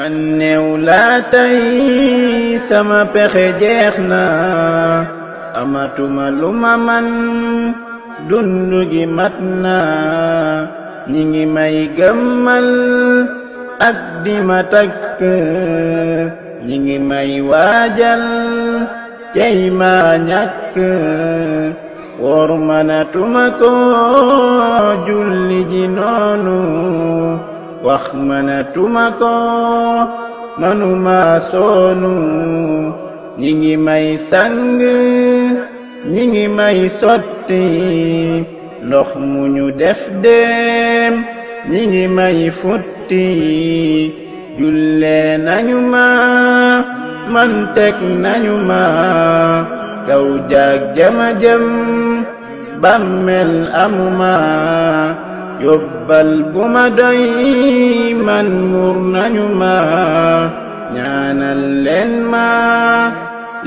man néew laa tey sama pexe jeex na amatuma lu ma man dundu gi mat na ñi ngi may gëmmal ak di ma takk ñi ngi may waajal cey ma ñàkk woor manatuma ko julli ji noonu wax manatuma ko manuma soonu ñi ngi may sang ñi ngi may sotti ndox mu ñu def dem ñi ngi may futti jullee nañu ma man teg nañu ma kaw jaag jama jëm bàmmel amuma yóbbal bu ma doy man muur nañu ma ñaanal leen ma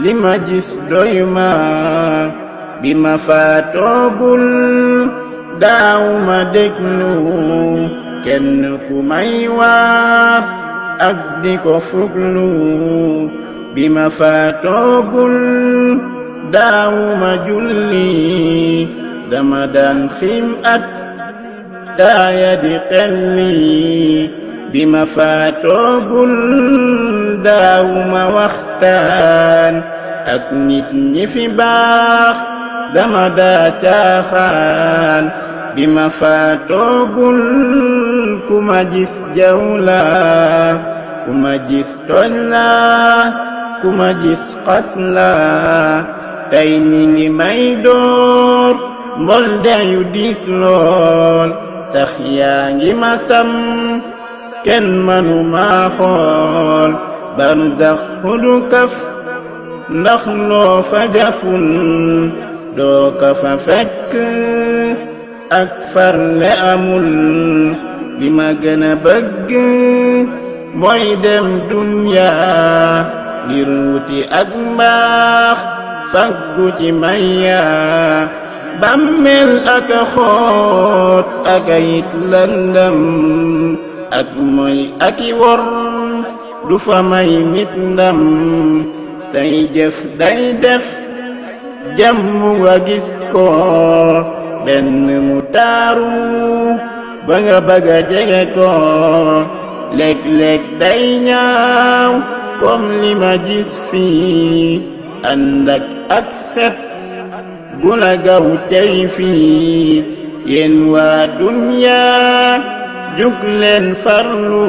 li ma gis doy ma bi ma faatoogul daaw ma déglu kenn ku may waat ak di ko fuglu bi ma faatoogul daaw ma julli dama daan xiim at daaya di xelli bi ma faatoogul daaw ma waxtaan ak nit ñi fi baax dama daa caaxaan bi ma faatoogul ku ma gis jaw la ku ma gis tooñ la ku ma gis xas la tey ñi ngi may door mbol deyu diis lool sax yaa ngi ma sam kenn manu ma xool barzax xudu kaf ndax loo fa jaful doo ka fa fekk ak farle amul li ma gën a bëgg mooy dem dunya ngir wuti ak mbaax faggu ci maya bàmmeel ak a xoot ak a yit lëndëm ak mooy ak i wor du fa may nit ndam say jëf day def jàmm nga gis ko benn mu taaru ba nga bëgga jege ko léeg-léeg day ñaaw comme li ma gis fii ànd ak xet gu la gaw cey fii yéen waa dunya jug leen farlu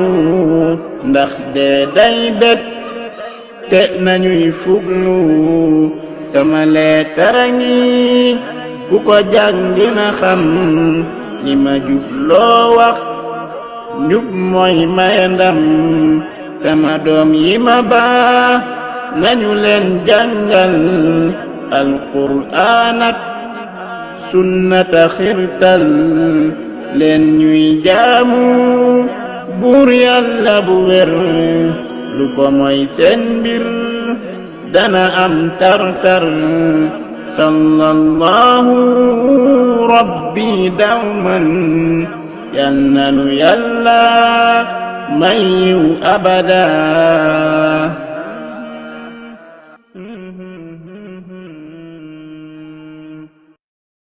ndax dee day bet te nañuy fuglu sama leetara ngi ku ko jàng na xam li ma jubloo wax njub mooy maye ndam sama doom yi ma baax nañu leen jàngal alquraan ak sunnata xirtal leen ñuy jaamu buur yàlla bu wér lu ko mooy seen mbir dana am tartar sallallahu rabbi dawman yal nanu yàlla may yiw abada